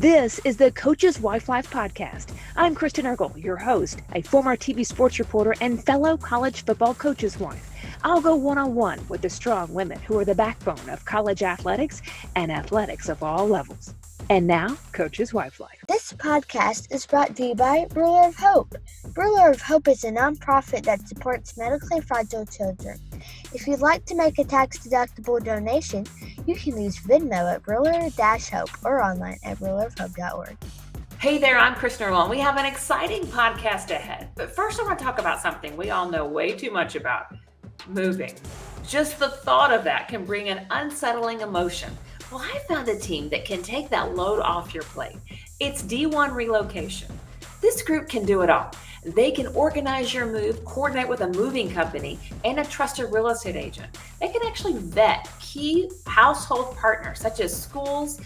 This is the Coach's Wife Life podcast. I'm Kristen Eargle, your host, a former TV sports reporter and fellow college football coach's wife. I'll go one-on-one with the strong women who are the backbone of college athletics and athletics of all levels. And now, Coach's Wife Life. This podcast is brought to you by Ruler of Hope. Ruler of Hope is a nonprofit that supports medically fragile children. If you'd like to make a tax-deductible donation, you can use Venmo at Ruler-Hope or online at rulerofhope.org. Hey there, I'm Kristen Eargle, and we have an exciting podcast ahead. But first, I want to talk about something we all know way too much about: moving. Just the thought of that can bring an unsettling emotion. Well, I found a team that can take that load off your plate. It's D1 Relocation. This group can do it all. They can organize your move, coordinate with a moving company, and a trusted real estate agent. They can actually vet key household partners such as schools,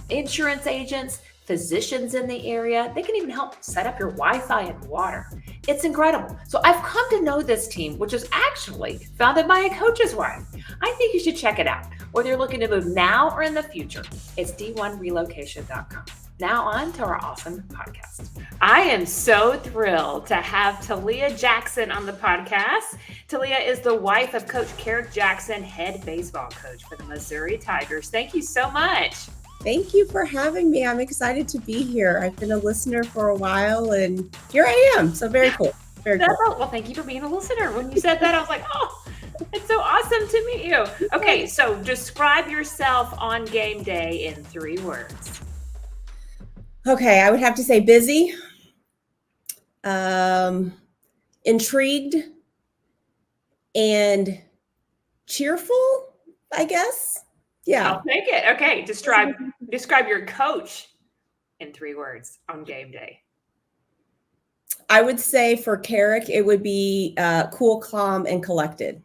insurance agents, physicians in the area. They can even help set up your Wi-Fi and water. It's incredible. So I've come to know this team, which is actually founded by a coach's wife. I think you should check it out. Whether you're looking to move now or in the future, it's d1relocation.com. Now on to our awesome podcast. I am so thrilled to have Talia Jackson on the podcast. Talia is the wife of Coach Kerrick Jackson, head baseball coach for the Missouri Tigers. Thank you so much. Thank you for having me. I'm excited to be here. I've been a listener for a while, and here I am. So very cool. Very cool. Well, thank you for being a listener. When you said that, I was like, oh, it's so awesome to meet you. Okay, so describe yourself on game day in 3 words. Okay, I would have to say busy, intrigued, and cheerful, I guess. Yeah. I'll take it. Okay, describe your coach in 3 words on game day. I would say for Kerrick, it would be cool, calm, and collected.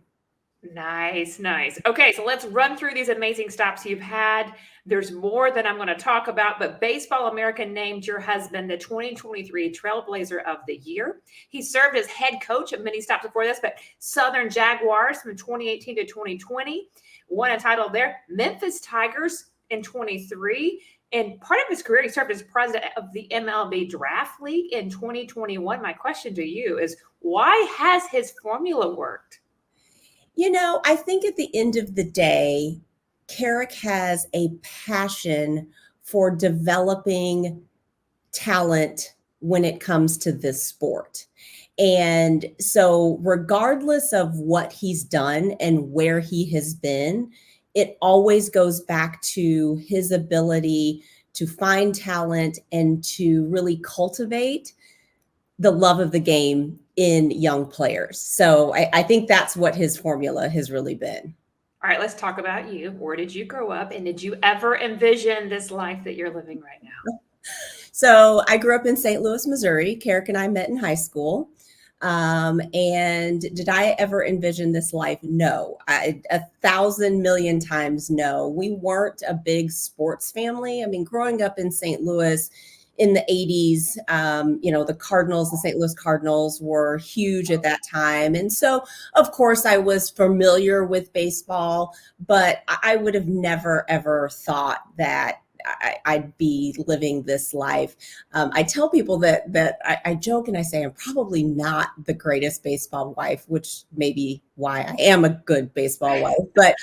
Nice. Okay, so let's run through these amazing stops you've had. There's more that I'm going to talk about, but Baseball America named your husband the 2023 Trailblazer of the Year. He served as head coach at many stops before this, but Southern Jaguars from 2018 to 2020, won a title there. Memphis Tigers in 23. And part of his career, he served as president of the MLB Draft League in 2021. My question to you is, why has his formula worked? You know, I think at the end of the day, Kerrick has a passion for developing talent when it comes to this sport. And so regardless of what he's done and where he has been, it always goes back to his ability to find talent and to really cultivate the love of the game in young players. So I think that's what his formula has really been. All right, let's talk about you. Where did you grow up? And did you ever envision this life that you're living right now? So I grew up in St. Louis, Missouri. Kerrick and I met in high school. And did I ever envision this life? No, 1,000 million times no. We weren't a big sports family. I mean, growing up in St. Louis in the 80s, the Cardinals, the St. Louis Cardinals were huge at that time. And so, of course, I was familiar with baseball, but I would have never, ever thought that I'd be living this life. I tell people that I joke and I say I'm probably not the greatest baseball wife, which may be why I am a good baseball wife. But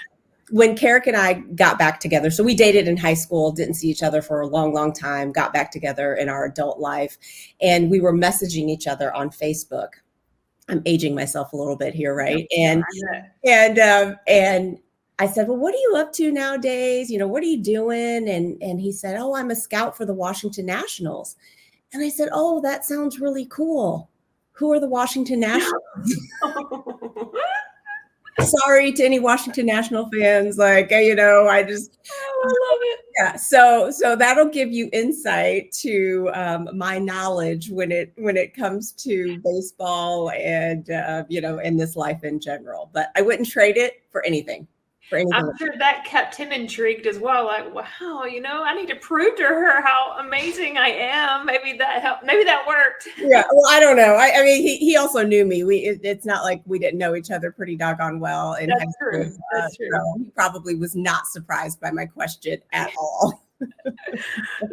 when Kerrick and I got back together, so we dated in high school, didn't see each other for a long, long time, got back together in our adult life, and we were messaging each other on Facebook. I'm aging myself a little bit here, right? And I said, well, what are you up to nowadays? What are you doing? And he said, oh, I'm a scout for the Washington Nationals. And I said, oh, that sounds really cool. Who are the Washington Nationals? Sorry to any Washington National fans. I love it. Yeah. So that'll give you insight to my knowledge when it comes to baseball and, in this life in general. But I wouldn't trade it for anything. I'm sure that kept him intrigued as well. Like, wow, I need to prove to her how amazing I am. Maybe that helped. Maybe that worked. Yeah. Well, I don't know. I mean, he also knew me. It's not like we didn't know each other pretty doggone well. That's true. So he probably was not surprised by my question at all.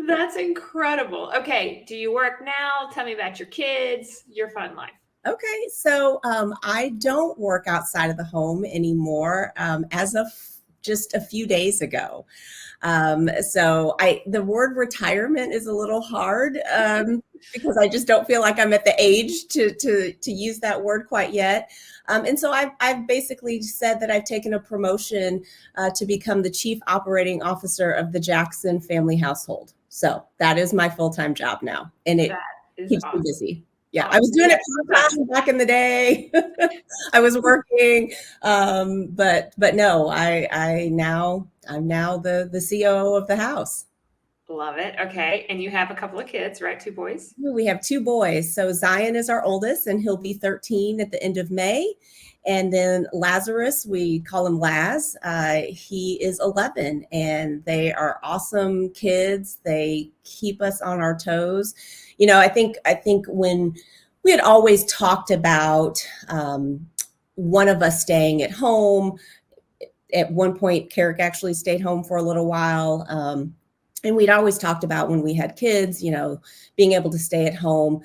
That's incredible. Okay, do you work now? Tell me about your kids, your fun life. Okay, so I don't work outside of the home anymore as of just a few days ago. The word retirement is a little hard because I just don't feel like I'm at the age to use that word quite yet. And so I've basically said that I've taken a promotion to become the chief operating officer of the Jackson family household. So that is my full-time job now, and it That is keeps me awesome. busy. Yeah, I Awesome. was doing it Yeah. part-time back in the day. I was working, but no, I'm now the COO of the house. Love it. Okay. And you have a couple of kids, right? 2 boys? We have 2 boys. So Zion is our oldest, and he'll be 13 at the end of May. And then Lazarus, we call him Laz. He is 11, and they are awesome kids. They keep us on our toes. I think when we had always talked about one of us staying at home. At one point, Kerrick actually stayed home for a little while. And we'd always talked about when we had kids, being able to stay at home.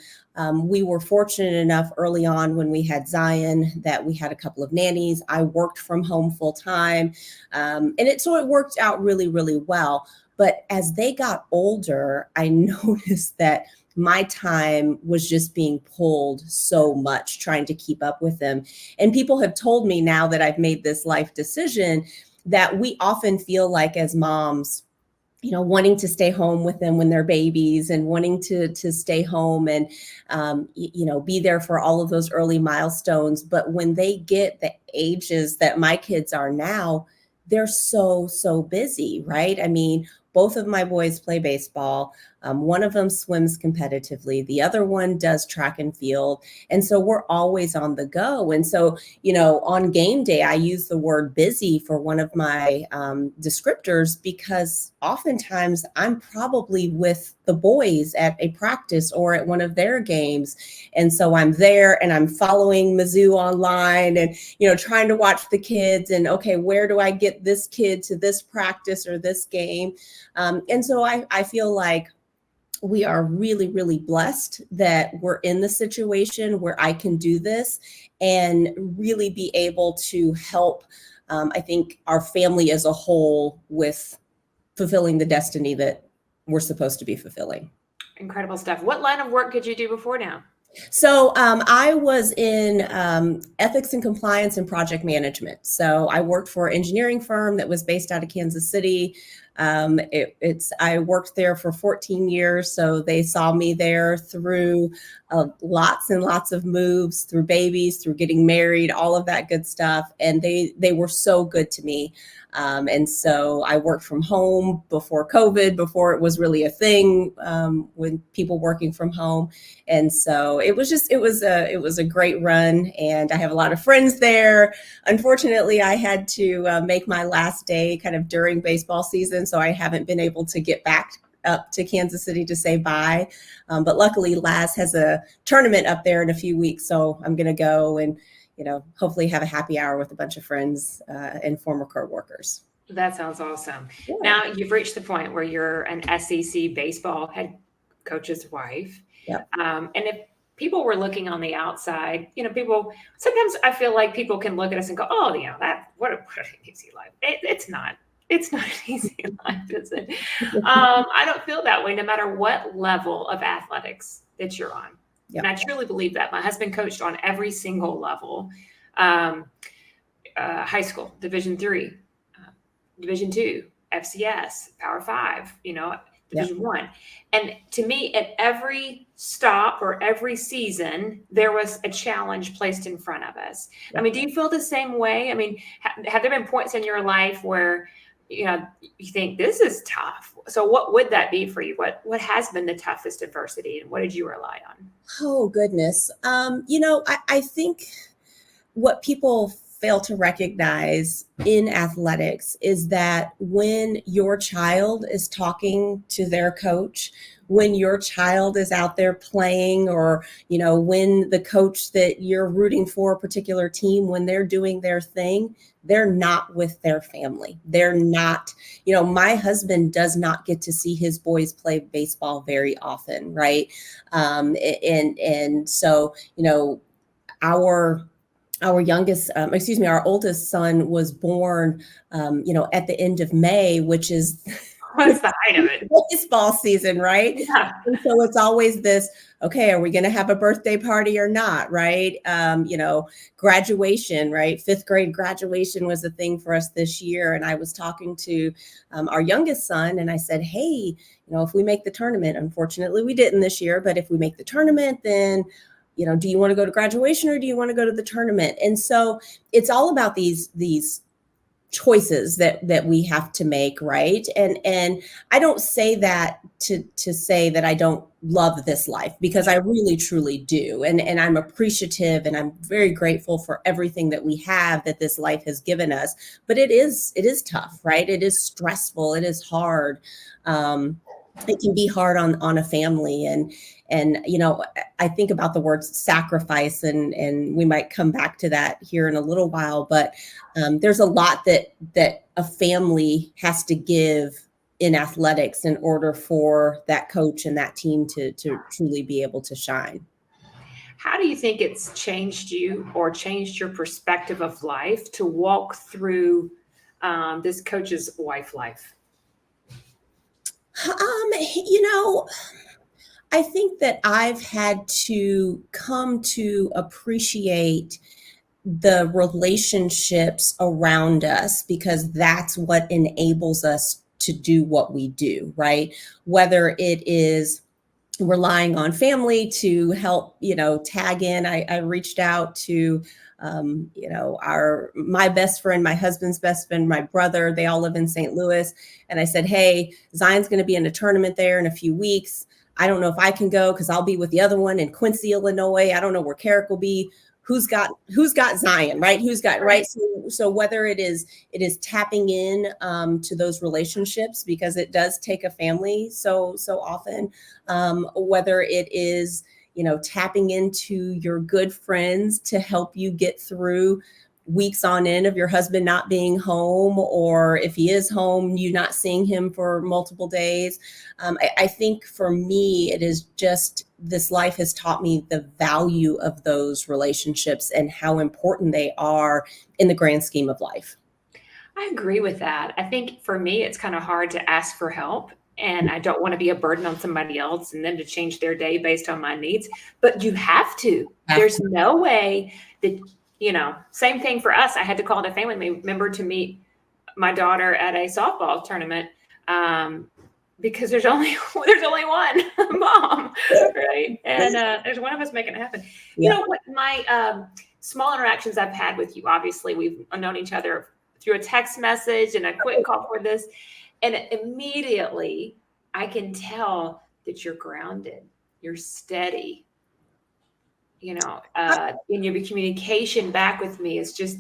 We were fortunate enough early on when we had Zion that we had a couple of nannies. I worked from home full time. And it worked out really, really well. But as they got older, I noticed that my time was just being pulled so much trying to keep up with them. And people have told me now that I've made this life decision that we often feel like as moms, wanting to stay home with them when they're babies and wanting to stay home and, be there for all of those early milestones. But when they get the ages that my kids are now, they're so, so busy, right? I mean, both of my boys play baseball. One of them swims competitively. The other one does track and field. And so we're always on the go. And so, on game day, I use the word busy for one of my descriptors because oftentimes I'm probably with the boys at a practice or at one of their games. And so I'm there and I'm following Mizzou online and, trying to watch the kids and, okay, where do I get this kid to this practice or this game? And so I feel like we are really, really blessed that we're in the situation where I can do this and really be able to help, I think, our family as a whole with fulfilling the destiny that we're supposed to be fulfilling. Incredible stuff. What line of work did you do before now? So I was in ethics and compliance and project management. So I worked for an engineering firm that was based out of Kansas City. I worked there for 14 years. So they saw me there through lots and lots of moves, through babies, through getting married, all of that good stuff. And they were so good to me. And so I worked from home before COVID, before it was really a thing, when people working from home. And so it was a great run, and I have a lot of friends there. Unfortunately, I had to make my last day kind of during baseball season, so I haven't been able to get back up to Kansas City to say bye. But luckily, Laz has a tournament up there in a few weeks, so I'm going to go and hopefully have a happy hour with a bunch of friends and former coworkers. That sounds awesome. Yeah. Now you've reached the point where you're an SEC baseball head coach's wife. Yep. And if people were looking on the outside, people, sometimes I feel like people can look at us and go, oh, what an easy life. It's not an easy life, is it? I don't feel that way no matter what level of athletics that you're on. Yep. And I truly believe that. My husband coached on every single level, high school, Division III, Division II, FCS, Power 5, Division I. And to me, at every stop or every season, there was a challenge placed in front of us. Yep. I mean, do you feel the same way? I mean, have there been points in your life where you think this is tough? So what would that be for you? What has been the toughest adversity, and what did you rely on? Oh, goodness. I think what people fail to recognize in athletics is that when your child is talking to their coach, when your child is out there playing, or, when the coach that you're rooting for a particular team, when they're doing their thing, they're not with their family. They're not, my husband does not get to see his boys play baseball very often, right? And so, our youngest, our oldest son was born, at the end of May, which is What's the height of it? baseball season, right? Yeah. And so it's always this, okay, are we going to have a birthday party or not, right? Graduation, right? Fifth grade graduation was a thing for us this year. And I was talking to our youngest son, and I said, hey, if we make the tournament, unfortunately we didn't this year, but if we make the tournament, then do you want to go to graduation or do you want to go to the tournament? And so it's all about these choices that we have to make, right? And I don't say that to say that I don't love this life, because I really truly do. And I'm appreciative, and I'm very grateful for everything that we have, that this life has given us. But it is tough, right? It is stressful. It is hard. It can be hard on a family. And I think about the word sacrifice, and we might come back to that here in a little while, but there's a lot that a family has to give in athletics in order for that coach and that team to truly be able to shine. How do you think it's changed you or changed your perspective of life to walk through this coach's wife life? I think that I've had to come to appreciate the relationships around us, because that's what enables us to do what we do, right? Whether it is relying on family to help, tag in. I reached out to, my best friend, my husband's best friend, my brother, they all live in St. Louis. And I said, hey, Zion's going to be in a tournament there in a few weeks. I don't know if I can go because I'll be with the other one in Quincy, Illinois. I don't know where Kerrick will be. Who's got Zion, right? Right? So whether it is tapping in to those relationships, because it does take a family so often, whether it is, tapping into your good friends to help you get through weeks on end of your husband not being home, or if he is home, you not seeing him for multiple days. I think for me, it is just, this life has taught me the value of those relationships and how important they are in the grand scheme of life. I agree with that. I think for me, it's kind of hard to ask for help, and I don't want to be a burden on somebody else and then to change their day based on my needs, but you have to. There's no way that, same thing for us. I had to call a family member to meet my daughter at a softball tournament because there's only one mom, right? And there's one of us making it happen. Yeah. What my small interactions I've had with you, obviously we've known each other through a text message and a quick call for this, and immediately I can tell that you're grounded, you're steady. In your communication back with me, is just,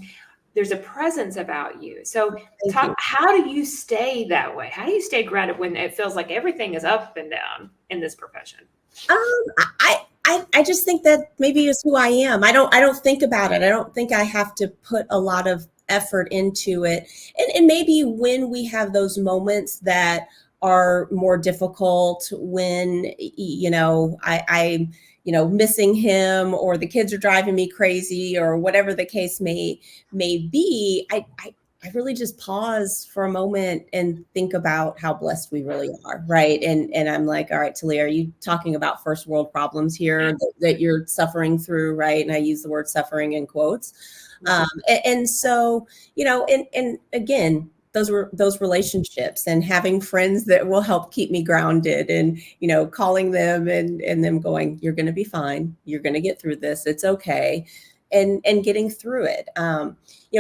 there's a presence about you. So how do you stay that way? How do you stay grounded when it feels like everything is up and down in this profession? I just think that maybe is who I am. I don't think about it. I don't think I have to put a lot of effort into it. And maybe when we have those moments that are more difficult, when, I missing him, or the kids are driving me crazy, or whatever the case may be, I really just pause for a moment and think about how blessed we really are, right? And I'm like, all right, Talia, are you talking about first world problems here that you're suffering through, right? And I use the word suffering in quotes. And so, and again, those relationships and having friends that will help keep me grounded, and, calling them and them going, you're going to be fine. You're going to get through this. It's okay. And getting through it.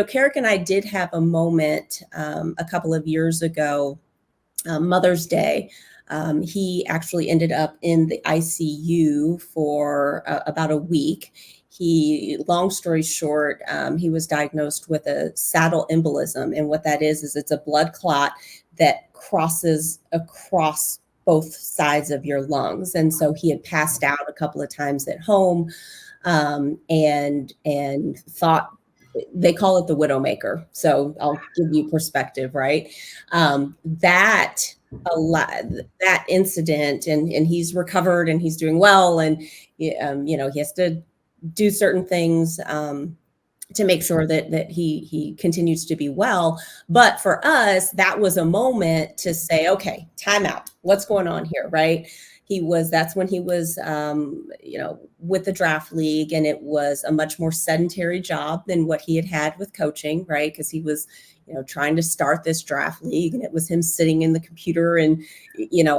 Kerrick and I did have a moment a couple of years ago, Mother's Day. He actually ended up in the ICU for about a week. Long story short, he was diagnosed with a saddle embolism. And what that is it's a blood clot that crosses across both sides of your lungs. And so he had passed out a couple of times at home, and thought, they call it the widowmaker. So I'll give you perspective, right? That that incident, and he's recovered and he's doing well, and he has to do certain things to make sure that he continues to be well. But for us, that was a moment to say, okay, time out. What's going on here, right? That's when he was, with the draft league, and it was a much more sedentary job than what he had with coaching, right? Because he was, trying to start this draft league, and it was him sitting in the computer and,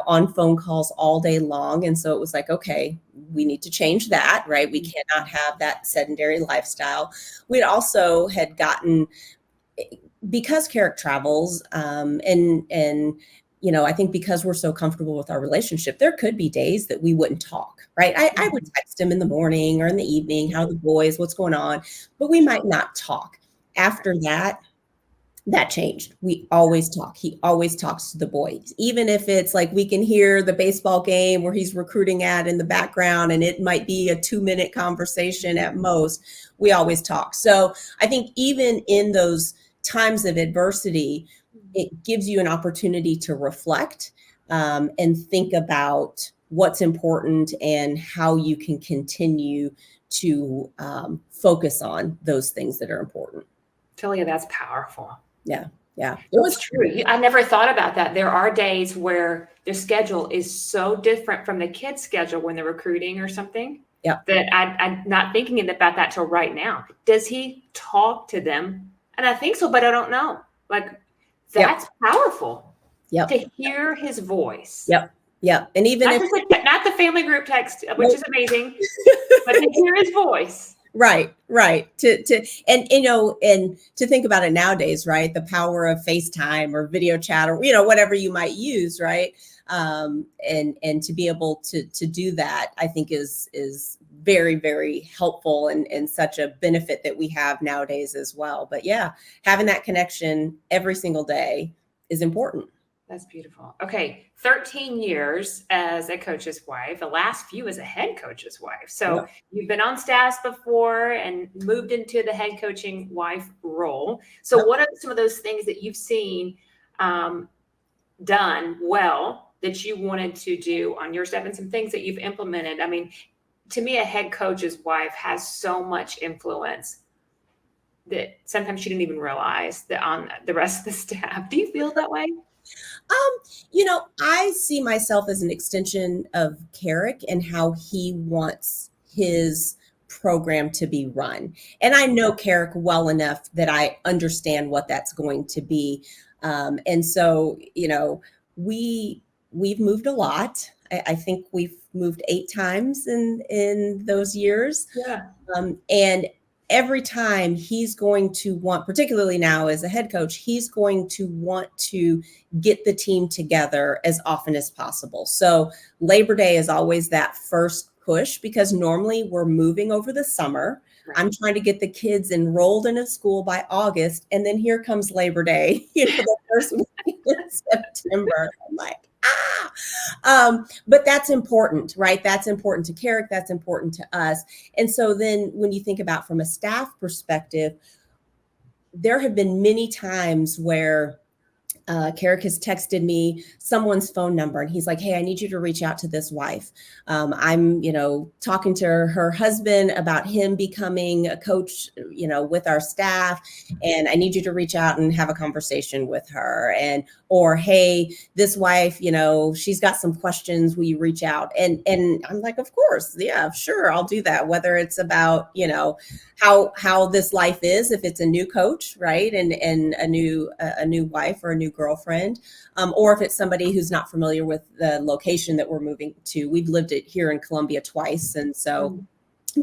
on phone calls all day long. And so it was like, okay, we need to change that, right? We cannot have that sedentary lifestyle. We also had gotten, because Kerrick travels, and I think because we're so comfortable with our relationship, there could be days that we wouldn't talk, right? I would text him in the morning or in the evening, how are the boys, what's going on, but we might not talk. After that changed. We always talk. He always talks to the boys, even if it's like we can hear the baseball game where he's recruiting at in the background, and it might be a 2-minute conversation at most. We always talk. So I think even in those times of adversity, it gives you an opportunity to reflect, and think about what's important and how you can continue to focus on those things that are important. Talia, that's powerful. Yeah. It was true. I never thought about that. There are days where the schedule is so different from the kids' schedule when they're recruiting or something. Yeah. That I'm not thinking about that till right now. Does he talk to them? And I think so, but I don't know. Like, that's powerful. Yep. To hear his voice. Yep. And even not the family group text, which is amazing, but to hear his voice. Right. To think about it nowadays, right? The power of FaceTime or video chat or, whatever you might use, right? And to be able to do that, I think is very, very helpful and such a benefit that we have nowadays as well. But yeah, having that connection every single day is important. That's beautiful. Okay. 13 years as a coach's wife, the last few as a head coach's wife. So You've been on staffs before and moved into the head coaching wife role. So what are some of those things that you've seen done well that you wanted to do on your staff, and some things that you've implemented? I mean, to me, a head coach's wife has so much influence that sometimes she didn't even realize that on the rest of the staff. Do you feel that way? I see myself as an extension of Kerrick and how he wants his program to be run. And I know Kerrick well enough that I understand what that's going to be. And so, we've moved a lot. I think we've moved 8 times in those years. Yeah. And every time he's going to want, particularly now as a head coach, he's going to want to get the team together as often as possible. So Labor Day is always that first push, because normally we're moving over the summer. Right. I'm trying to get the kids enrolled in a school by August. And then here comes Labor Day, the first week in September. I'm like, but that's important, right? That's important to Kerrick. That's important to us. And so then when you think about from a staff perspective, there have been many times where Kerrick has texted me someone's phone number, and he's like, hey, I need you to reach out to this wife. I'm, talking to her husband about him becoming a coach, with our staff, and I need you to reach out and have a conversation with her. Or, hey, this wife, she's got some questions. Will you reach out? And I'm like, of course. Yeah, sure. I'll do that. Whether it's about, how this life is, if it's a new coach, right. And a new wife or a new girlfriend, or if it's somebody who's not familiar with the location that we're moving to. We've lived it here in Columbia twice. And so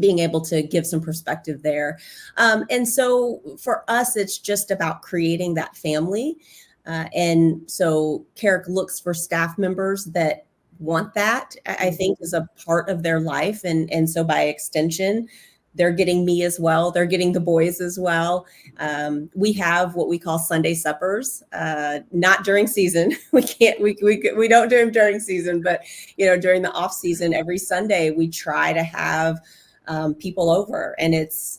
being able to give some perspective there. And so for us, it's just about creating that family. And so Kerrick looks for staff members that want that, I think, is a part of their life. And so by extension, they're getting me as well. They're getting the boys as well. We have what we call Sunday suppers, not during season. We don't do them during season, but during the off season, every Sunday we try to have people over, and it's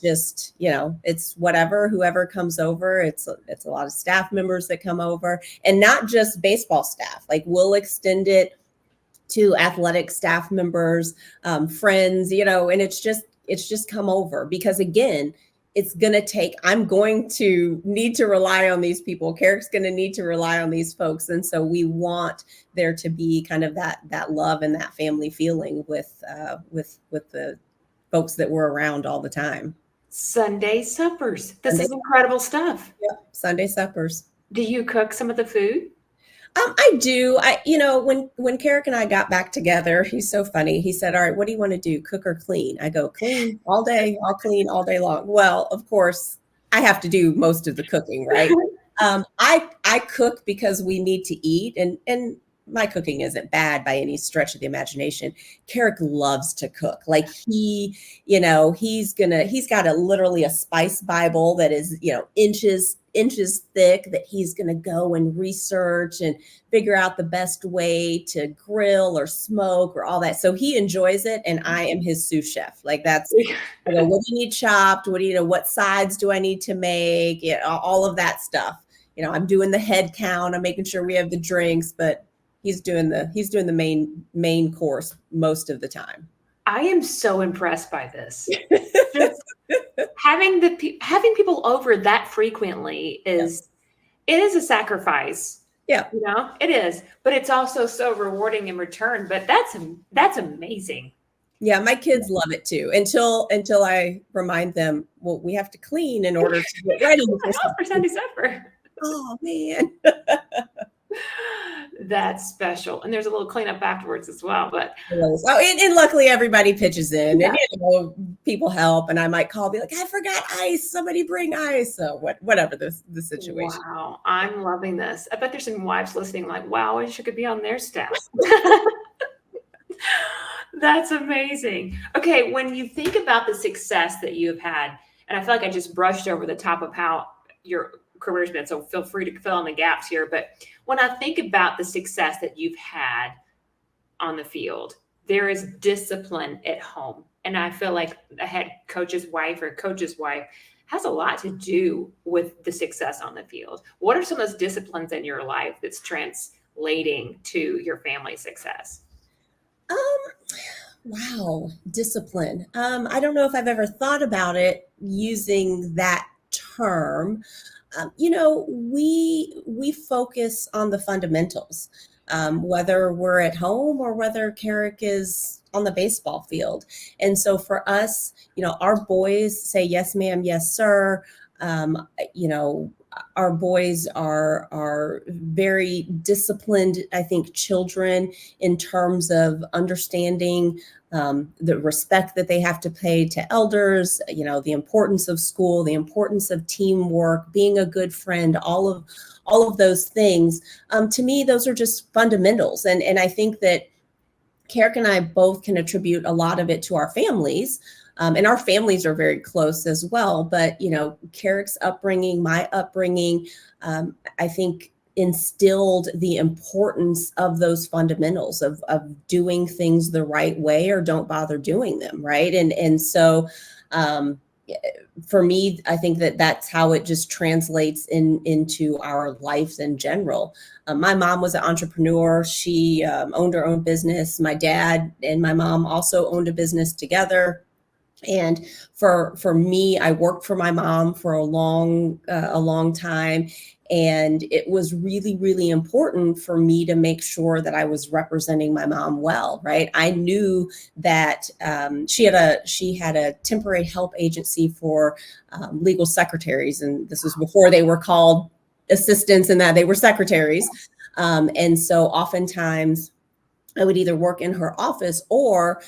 just it's whoever comes over. It's a lot of staff members that come over, and not just baseball staff. Like, we'll extend it to athletic staff members, friends, and it's just come over, because again, I'm going to need to rely on these people. Kerrick's going to need to rely on these folks. And so we want there to be kind of that love and that family feeling with the folks that were around all the time. Sunday suppers. This is incredible stuff. Yep. Sunday suppers. Do you cook some of the food? I do. When Kerrick and I got back together, he's so funny. He said, "All right, what do you want to do? Cook or clean?" I go, "Clean all day. I'll clean all day long." Well, of course, I have to do most of the cooking, right? I cook because we need to eat, and my cooking isn't bad by any stretch of the imagination. Kerrick loves to cook. Like, he's got literally a spice Bible that is, inches thick, that he's going to go and research and figure out the best way to grill or smoke or all that. So he enjoys it, and I am his sous chef. Like, that's, what do you need chopped? what sides do I need to make? All of that stuff. I'm doing the head count. I'm making sure we have the drinks, but he's doing the main course most of the time. I am so impressed by this. Having people over that frequently it is a sacrifice. Yeah. It is, but it's also so rewarding in return. But that's amazing. Yeah, my kids love it too. Until I remind them, well, we have to clean in order to get ready for Sunday supper. Oh man. That's special. And there's a little cleanup afterwards as well. But and luckily everybody pitches in, and people help. And I might call, be like, "I forgot ice. Somebody bring ice." So whatever the situation. Wow, I'm loving this. I bet there's some wives listening, like, "Wow, I wish I could be on their staff." That's amazing. Okay, when you think about the success that you have had, and I feel like I just brushed over the top of how your career's been, so feel free to fill in the gaps here. But when I think about the success that you've had on the field, there is discipline at home. And I feel like a head coach's wife or coach's wife has a lot to do with the success on the field. What are some of those disciplines in your life that's translating to your family's success? Wow, discipline. I don't know if I've ever thought about it using that term. We focus on the fundamentals, whether we're at home or whether Kerrick is on the baseball field. And so for us, our boys say, "Yes, ma'am. Yes, sir." Our boys are very disciplined, I think, children in terms of understanding the respect that they have to pay to elders, the importance of school, the importance of teamwork, being a good friend, all of those things. To me, those are just fundamentals. And I think that Kerrick and I both can attribute a lot of it to our families. And our families are very close as well. But, Kerrick's upbringing, my upbringing, I think instilled the importance of those fundamentals of doing things the right way, or don't bother doing them. Right. And so for me, I think that's how it just translates into our lives in general. My mom was an entrepreneur. She owned her own business. My dad and my mom also owned a business together. And for me, I worked for my mom for a long time. And it was really, really important for me to make sure that I was representing my mom well, right? I knew that she had a temporary help agency for legal secretaries. And this was before they were called assistants, and that they were secretaries. And so oftentimes I would either work in her office, or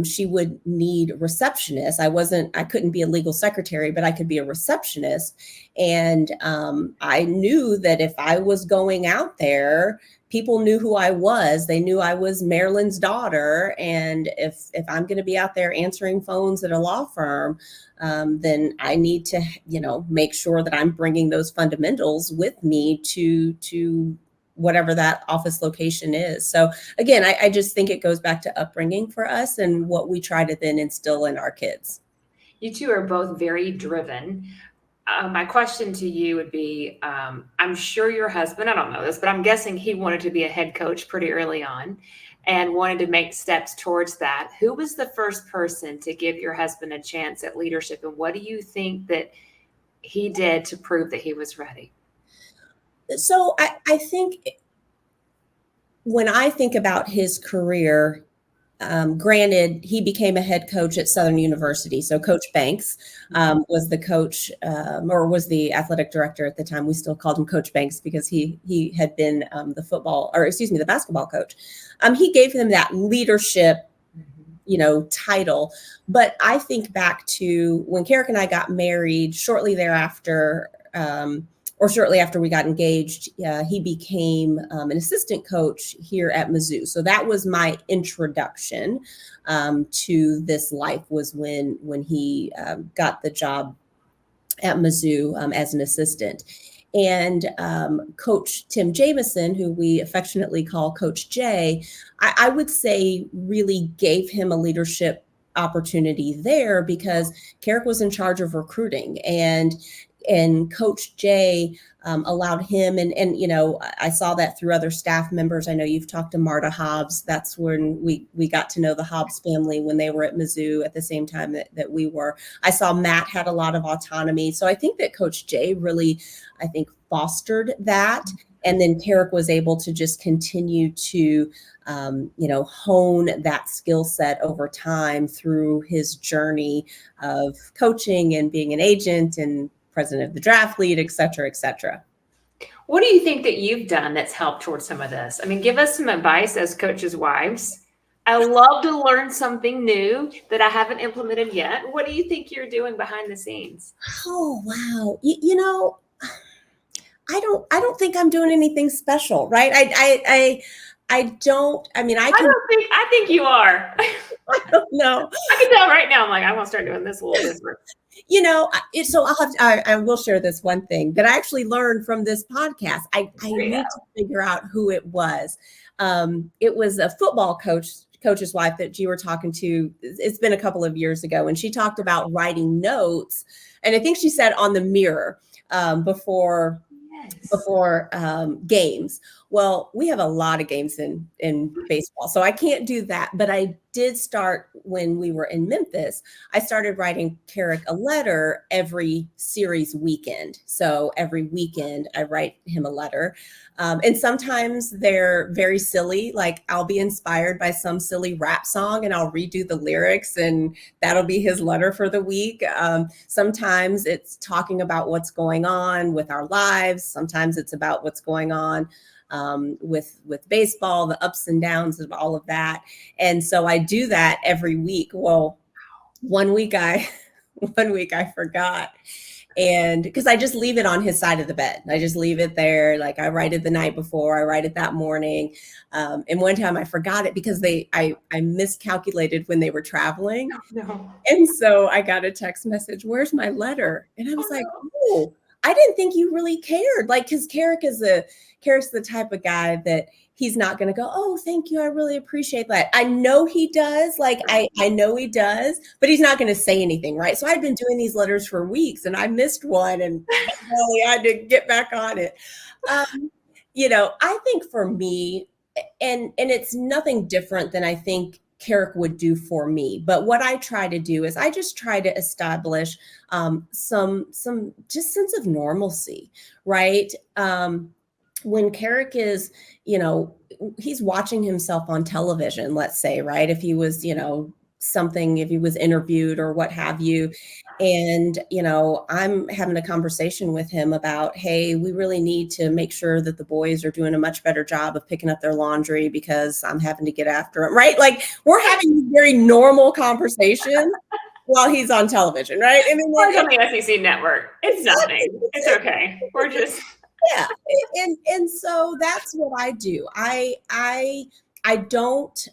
she would need receptionists. I couldn't be a legal secretary, but I could be a receptionist. And I knew that if I was going out there, people knew who I was. They knew I was Marilyn's daughter. And if I'm going to be out there answering phones at a law firm, then I need to, make sure that I'm bringing those fundamentals with me to whatever that office location is. So again, I just think it goes back to upbringing for us and what we try to then instill in our kids. You two are both very driven. My question to you would be, I'm sure your husband, I don't know this, but I'm guessing he wanted to be a head coach pretty early on and wanted to make steps towards that. Who was the first person to give your husband a chance at leadership? And what do you think that he did to prove that he was ready? So I think when I think about his career, granted, he became a head coach at Southern University. So Coach Banks was the coach or was the athletic director at the time. We still called him Coach Banks because he had been the basketball coach. He gave him that leadership, title. But I think back to when Kerrick and I got married shortly thereafter, or shortly after we got engaged, he became an assistant coach here at Mizzou. So that was my introduction to this life, was when he got the job at Mizzou as an assistant. And Coach Tim Jamison, who we affectionately call Coach J, I would say really gave him a leadership opportunity there because Kerrick was in charge of recruiting, and Coach J allowed him, and I saw that through other staff members. I know you've talked to Marta Hobbs. That's when we got to know the Hobbs family when they were at Mizzou at the same time that we were. I saw Matt had a lot of autonomy. So I think that Coach J really, fostered that. And then Kerrick was able to just continue to, hone that skill set over time through his journey of coaching and being an agent and president of the draft lead, et cetera, et cetera. What do you think that you've done that's helped towards some of this? Give us some advice as coaches' wives. I love to learn something new that I haven't implemented yet. What do you think you're doing behind the scenes? Oh, wow. I don't think I'm doing anything special, right? I think you are. I don't know. I can tell right now. I'm like, I want to start doing this a little different. So I will share this one thing that I actually learned from this podcast. I need to figure out who it was. It was a football coach's wife that you were talking to. It's been a couple of years ago, and she talked about writing notes. And I think she said on the mirror before games. Well, we have a lot of games in baseball, so I can't do that. But I did start when we were in Memphis. I started writing Kerrick a letter every series weekend. So every weekend I write him a letter. And sometimes they're very silly. Like I'll be inspired by some silly rap song and I'll redo the lyrics, and that'll be his letter for the week. Sometimes it's talking about what's going on with our lives. Sometimes it's about what's going on with baseball, the ups and downs of all of that. And so I do that every week. Well, one week I forgot. And because I just leave it on his side of the bed. I just leave it there. Like I write it the night before, I write it that morning. And one time I forgot it because I miscalculated when they were traveling. No. And so I got a text message, "Where's my letter?" And I was oh, I didn't think you really cared. Like, because Kerrick's the type of guy that he's not going to go, "Oh, thank you, I really appreciate that." I know he does. Like, I know he does, but he's not going to say anything, right? So I'd been doing these letters for weeks, and I missed one, and I had to get back on it. I think for me, and it's nothing different than I think Kerrick would do for me. But what I try to do is I just try to establish some just sense of normalcy, right? When Kerrick is, he's watching himself on television, let's say, right? If he was, if he was interviewed or what have you. And, I'm having a conversation with him about, hey, we really need to make sure that the boys are doing a much better job of picking up their laundry because I'm having to get after them, right? Like we're having very normal conversations while he's on television, right? Or on the SEC network. It's nothing. It's okay. We're just... Yeah. and so that's what I do. I don't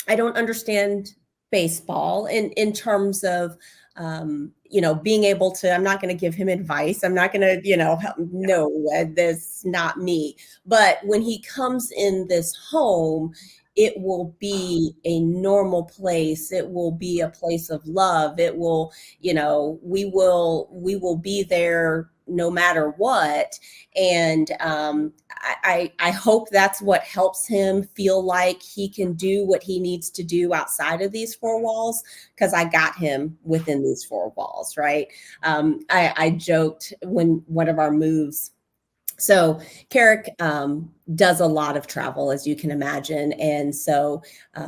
I don't understand baseball in terms of being able to. I'm not going to give him advice. I'm not going to no, that's not me. But when he comes in this home, it will be a normal place. It will be a place of love. It will, we will be there no matter what. And I hope that's what helps him feel like he can do what he needs to do outside of these four walls, because I got him within these four walls, right? I joked when one of our moves. So Kerrick does a lot of travel, as you can imagine, and so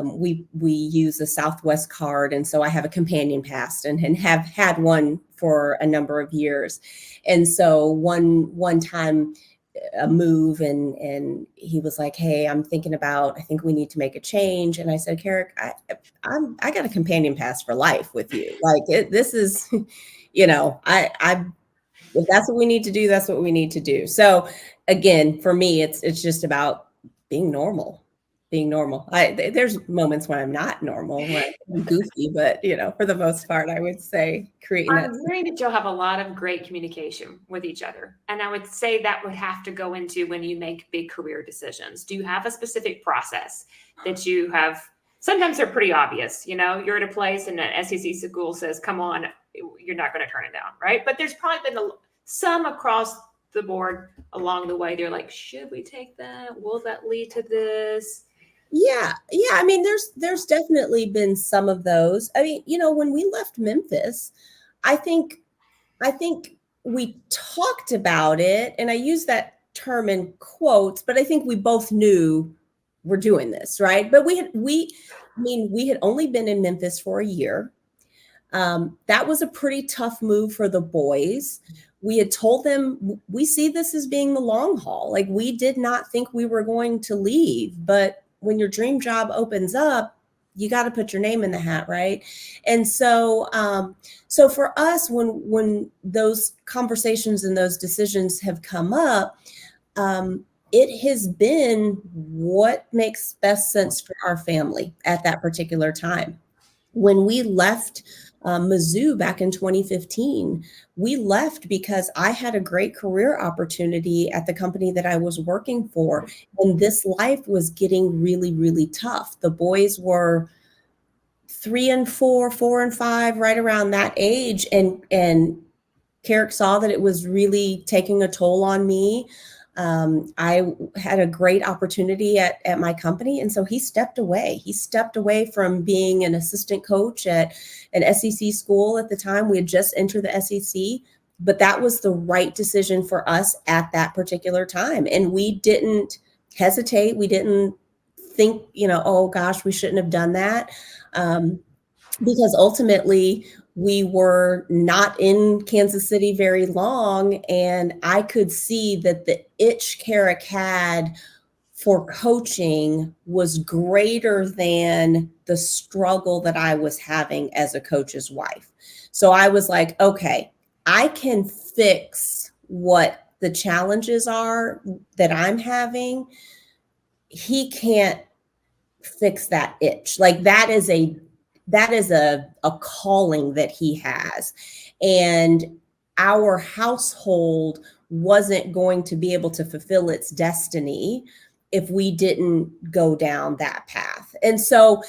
we use a Southwest card, and so I have a companion pass and have had one for a number of years. And so one time a move, and he was like, "Hey, I'm thinking about. I think we need to make a change." And I said, "Kerrick, I got a companion pass for life with you. Like this is, I if that's what we need to do, that's what we need to do." So again, for me, it's just about being normal. Being normal. There's moments when I'm not normal, when I'm goofy, but for the most part, I would say creating that. I'm hearing that you'll have a lot of great communication with each other. And I would say that would have to go into when you make big career decisions. Do you have a specific process that you have? Sometimes they're pretty obvious. You're at a place and an SEC school says, "Come on, you're not going to turn it down," right? But there's probably been some across the board along the way. They're like, "Should we take that? Will that lead to this?" Yeah. I mean, there's definitely been some of those. I mean, when we left Memphis, I think we talked about it, and I use that term in quotes, but I think we both knew we're doing this, right? But we had only been in Memphis for a year. That was a pretty tough move for the boys. We had told them we see this as being the long haul. Like, we did not think we were going to leave, but when your dream job opens up, you got to put your name in the hat, right? And so, so for us, when those conversations and those decisions have come up, it has been what makes best sense for our family at that particular time. When we left Mizzou back in 2015, we left because I had a great career opportunity at the company that I was working for. And this life was getting really, really tough. The boys were 3 and 4, 4 and 5, right around that age. And Kerrick saw that it was really taking a toll on me. I had a great opportunity at my company. And so he stepped away. He stepped away from being an assistant coach at an SEC school at the time. We had just entered the SEC, but that was the right decision for us at that particular time. And we didn't hesitate. We didn't think, oh gosh, we shouldn't have done that. Because ultimately we were not in Kansas City very long, and I could see that the itch Kerrick had for coaching was greater than the struggle that I was having as a coach's wife. So I was like, okay, I can fix what the challenges are that I'm having. He can't fix that itch. Like, that is a calling that he has. And our household wasn't going to be able to fulfill its destiny if we didn't go down that path. And so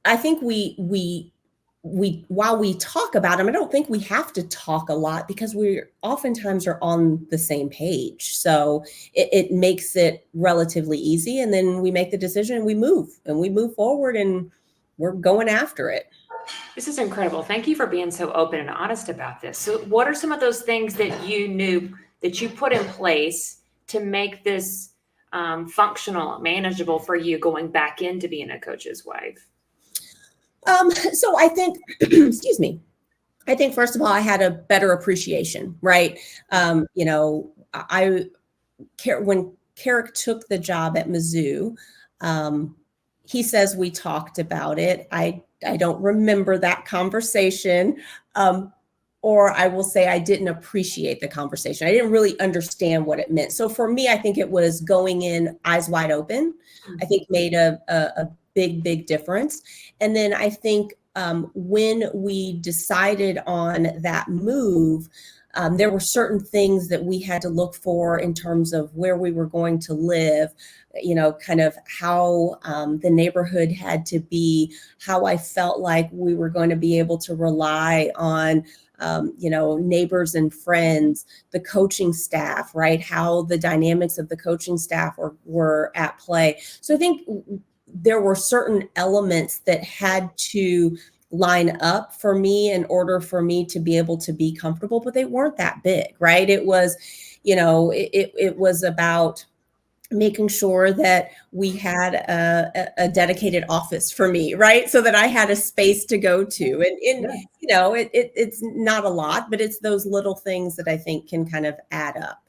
I think we while we talk about him, I don't think we have to talk a lot, because we oftentimes are on the same page. So it makes it relatively easy. And then we make the decision and we move forward, and we're going after it. This is incredible. Thank you for being so open and honest about this. So what are some of those things that you knew that you put in place to make this functional, manageable for you going back into being a coach's wife? So I think, excuse me, I think first of all, I had a better appreciation, right? When Kerrick took the job at Mizzou, he says we talked about it. I don't remember that conversation. or I will say I didn't appreciate the conversation. I didn't really understand what it meant. So for me, I think it was going in eyes wide open. I think made a big difference. And then I think when we decided on that move, there were certain things that we had to look for in terms of where we were going to live, kind of how the neighborhood had to be, how I felt like we were going to be able to rely on, neighbors and friends, the coaching staff, right? How the dynamics of the coaching staff were at play. So I think there were certain elements that had to line up for me in order for me to be able to be comfortable, but they weren't that big, right? It was, it was about making sure that we had a dedicated office for me, right? So that I had a space to go to. And it's not a lot, but it's those little things that I think can kind of add up.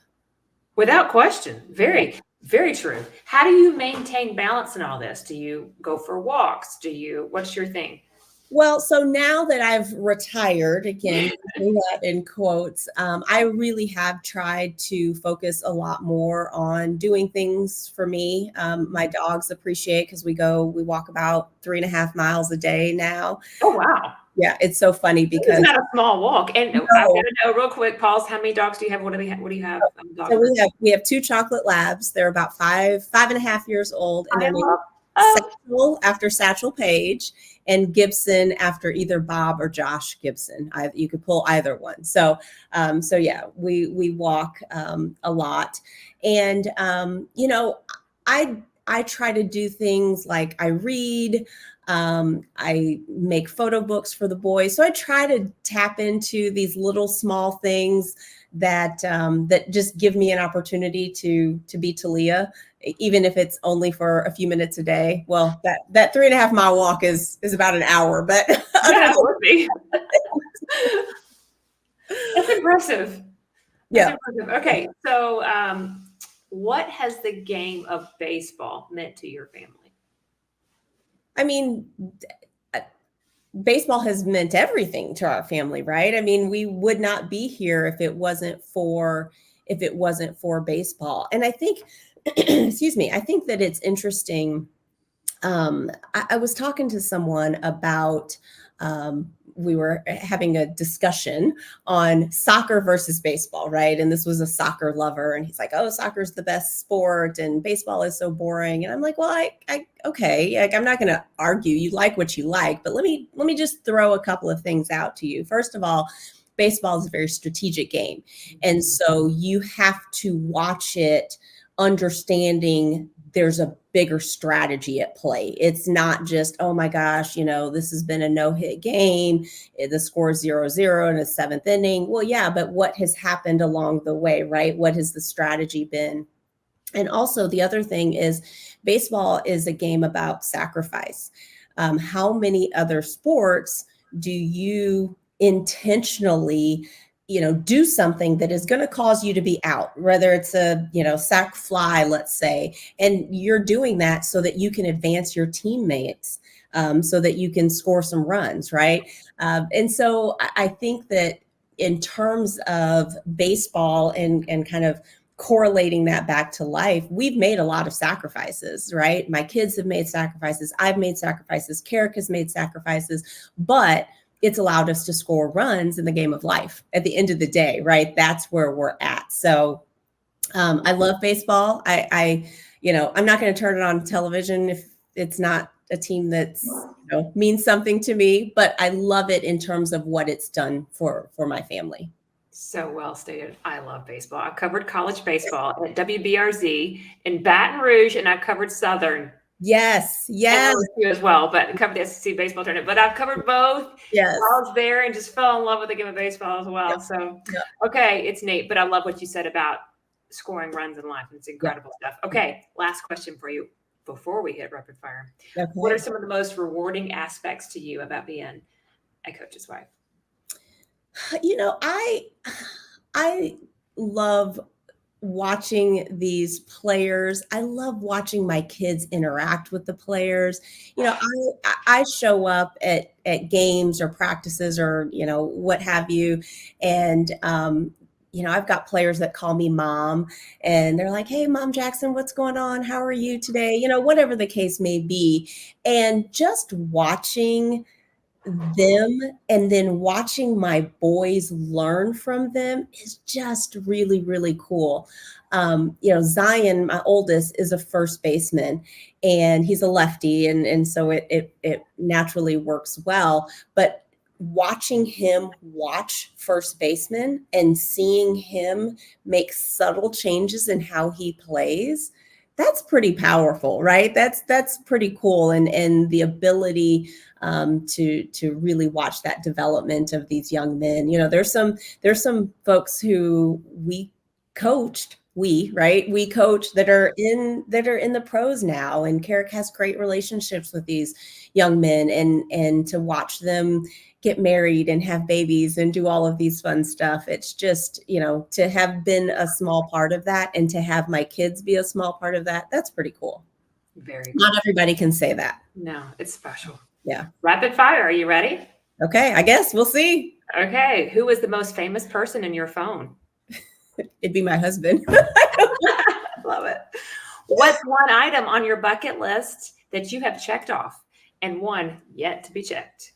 Without question. Very, very true. How do you maintain balance in all this? Do you go for walks? What's your thing? Well, so now that I've retired, again, putting that in quotes, I really have tried to focus a lot more on doing things for me. My dogs appreciate because we walk about 3.5 miles a day now. Oh, wow. Yeah, it's so funny because it's not a small walk. And no. I've got to know real quick, Pauls, how many dogs do you have? What do you have? So we have 2 chocolate labs. They're about 5.5 years old, and they're named Satchel after Satchel Paige, and Gibson after either Bob or Josh Gibson. You could pull either one. So yeah, we walk a lot, and I try to do things like I read. I make photo books for the boys. So I try to tap into these little small things that just give me an opportunity to be Talia, even if it's only for a few minutes a day. Well, that 3.5 mile walk is about an hour, but yeah, it would be. That's impressive. Yeah. Impressive. Okay, so what has the game of baseball meant to your family? I mean, baseball has meant everything to our family, right? I mean, we would not be here if it wasn't for baseball. And I think, excuse me, I think that it's interesting. I was talking to someone about, we were having a discussion on soccer versus baseball, right? And this was a soccer lover, and he's like, "Oh, soccer's the best sport, and baseball is so boring." And I'm like, "Well, okay, like, I'm not going to argue. You like what you like, but let me just throw a couple of things out to you. First of all, baseball is a very strategic game, and so you have to watch it understanding there's a bigger strategy at play. It's not just, oh my gosh, this has been a no-hit game. The score is 0-0 in the 7th inning. Well, yeah, but what has happened along the way, right? What has the strategy been? And also the other thing is baseball is a game about sacrifice. How many other sports do you intentionally do something that is going to cause you to be out, whether it's a, sac fly, let's say, and you're doing that so that you can advance your teammates, so that you can score some runs, right? And so I think that in terms of baseball and kind of correlating that back to life, we've made a lot of sacrifices, right? My kids have made sacrifices. I've made sacrifices. Kerrick has made sacrifices, but it's allowed us to score runs in the game of life at the end of the day, right? That's where we're at. So I love baseball. I'm not going to turn it on television if it's not a team that's means something to me, but I love it in terms of what it's done for my family. So well stated. I love baseball. I covered college baseball at WBRZ in Baton Rouge, and I covered Southern. Yes. You as well, but covered the SEC baseball tournament. But I've covered both. Yes. I was there and just fell in love with the game of baseball as well. Yep. So, Okay, it's neat. But I love what you said about scoring runs in life. It's incredible stuff. Okay, last question for you before we hit rapid fire. Okay. What are some of the most rewarding aspects to you about being a coach's wife? I love watching these players. I love watching my kids interact with the players. I show up at games or practices or, what have you. And, I've got players that call me mom and they're like, "Hey, Mom Jackson, what's going on? How are you today?" Whatever the case may be. And just watching them and then watching my boys learn from them is just really, really cool. Zion, my oldest, is a first baseman and he's a lefty. And so it naturally works well. But watching him watch first baseman and seeing him make subtle changes in how he plays, that's pretty powerful, right? That's pretty cool. And the ability to really watch that development of these young men. There's some folks who we coached, we coach that are in the pros now, and Kerrick has great relationships with these young men, and to watch them get married and have babies and do all of these fun stuff. It's just, to have been a small part of that and to have my kids be a small part of that, that's pretty cool. Very cool. Not everybody can say that. No, it's special. Yeah. Rapid fire. Are you ready? Okay. I guess we'll see. Okay. Who is the most famous person in your phone? It'd be my husband. Love it. What's one item on your bucket list that you have checked off and one yet to be checked?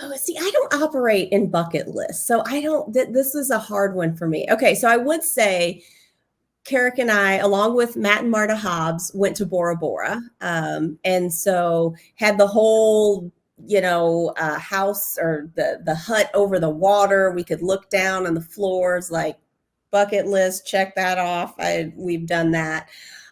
Oh, see, I don't operate in bucket lists. So this is a hard one for me. Okay. So I would say Kerrick and I, along with Matt and Marta Hobbs, went to Bora Bora. And so had the whole, house or the hut over the water. We could look down on the floors, like bucket list, check that off. We've done that.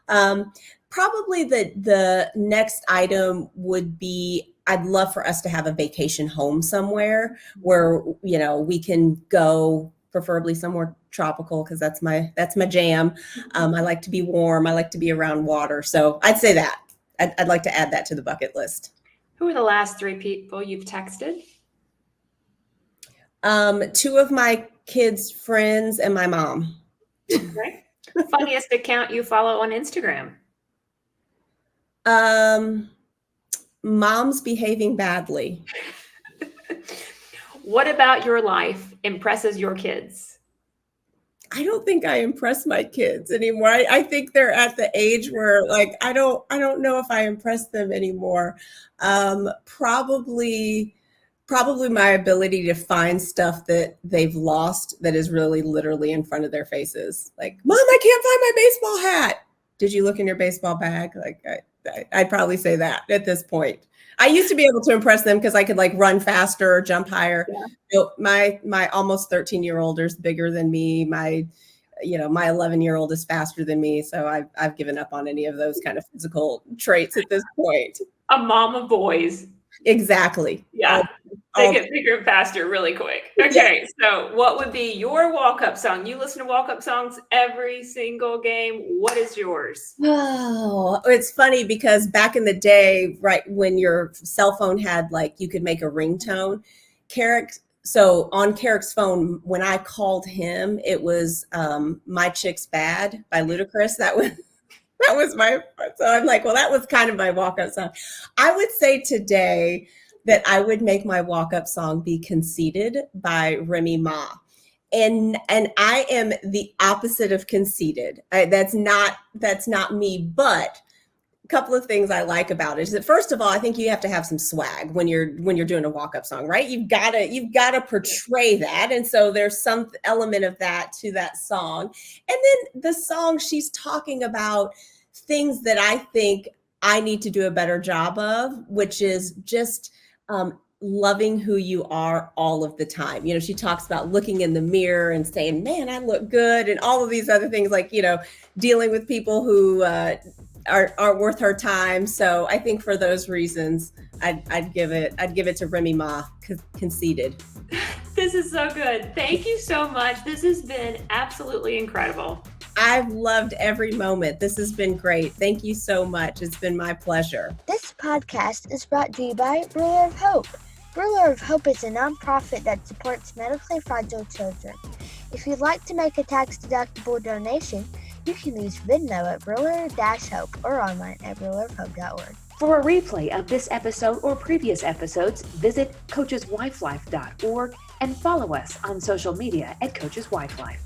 Probably the next item would be, I'd love for us to have a vacation home somewhere where, we can go, preferably somewhere tropical, because that's my jam. I like to be warm. I like to be around water. So I'd say that. I'd like to add that to the bucket list. Who are the last 3 people you've texted? 2 of my kids' friends and my mom. Okay. Funniest account you follow on Instagram? Mom's behaving badly. What about your life impresses your kids? I don't think I impress my kids anymore. I think they're at the age where, like, I don't know if I impress them anymore. Probably my ability to find stuff that they've lost that is really literally in front of their faces. Like, "Mom, I can't find my baseball hat." Did you look in your baseball bag? Like, I'd probably say that at this point. I used to be able to impress them because I could like run faster or jump higher. Yeah. My almost 13-year-old is bigger than me. My 11-year-old is faster than me. So I've given up on any of those kind of physical traits at this point. A mom of boys. Exactly. Yeah. They get bigger and faster really quick. Okay. Yeah. So what would be your walk-up song? You listen to walk-up songs every single game. What is yours? Oh, it's funny because back in the day, right, when your cell phone had, like, you could make a ringtone, so on Kerrick's phone, when I called him, it was My Chick's Bad by Ludacris. That was so I'm like, well, that was kind of my walk-up song. I would say today that I would make my walk-up song be Conceited by Remy Ma. And I am the opposite of conceited. That's not me, but a couple of things I like about it is that, first of all, I think you have to have some swag when you're doing a walk-up song, right? You've got to portray that. And so there's some element of that to that song. And then the song, she's talking about things that I think I need to do a better job of, which is just loving who you are all of the time. She talks about looking in the mirror and saying, "Man, I look good," and all of these other things, like, dealing with people who aren't worth her time. So I think for those reasons, I'd give it to Remy Ma, Conceited. This is so good. Thank you so much. This has been absolutely incredible. I've loved every moment. This has been great. Thank you so much. It's been my pleasure. This podcast is brought to you by Ruler of Hope. Ruler of Hope is a nonprofit that supports medically fragile children. If you'd like to make a tax-deductible donation, you can use Venmo at Ruler-Hope or online at rulerofhope.org. For a replay of this episode or previous episodes, visit coacheswifelife.org and follow us on social media at Coaches Wife Life.